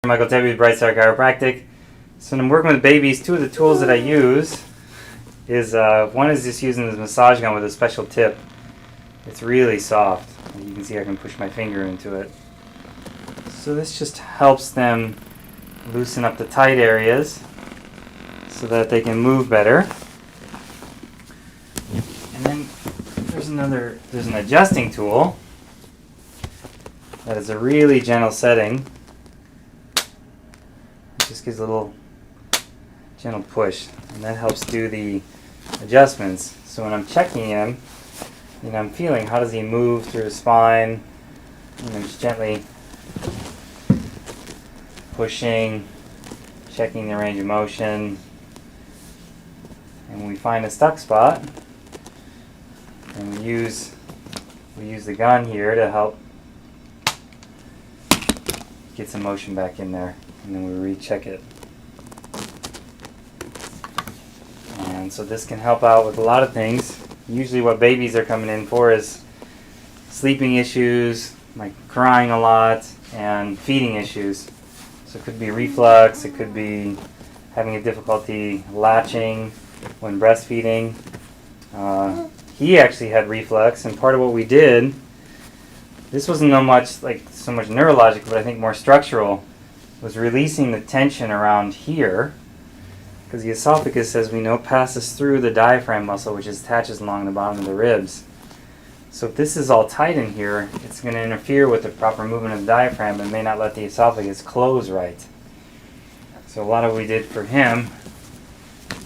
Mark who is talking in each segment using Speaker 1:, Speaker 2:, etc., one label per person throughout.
Speaker 1: Michael Tebbe with Brightstar Chiropractic. So when I'm working with babies, two of the tools that I use is one is just using this massage gun with a special tip. It's really soft. You can see I can push my finger into it. So this just helps them loosen up the tight areas so that they can move better. And then there's an adjusting tool that is a really gentle setting. It just gives a little gentle push, and that helps do the adjustments. So when I'm checking him, I'm feeling how does he move through his spine, and I'm just gently pushing, checking the range of motion. And when we find a stuck spot, and we use the gun here to help get some motion back in there, and then we recheck it. And so this can help out with a lot of things. Usually what babies are coming in for is sleeping issues, like crying a lot, and feeding issues. So it could be reflux, it could be having a difficulty latching when breastfeeding. He actually had reflux, and part of what we did, this wasn't so much neurological, but I think more structural, was releasing the tension around here, because the esophagus, as we know, passes through the diaphragm muscle, which attaches along the bottom of the ribs. So if this is all tight in here, it's going to interfere with the proper movement of the diaphragm and may not let the esophagus close right. So a lot of what we did for him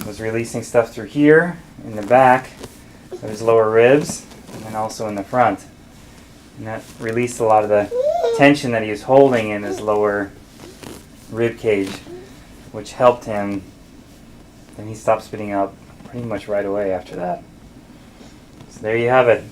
Speaker 1: was releasing stuff through here, in the back of his lower ribs, and then also in the front. And that released a lot of the tension that he was holding in his lower rib cage, which helped him. Then he stopped spitting out pretty much right away after that. So there you have it.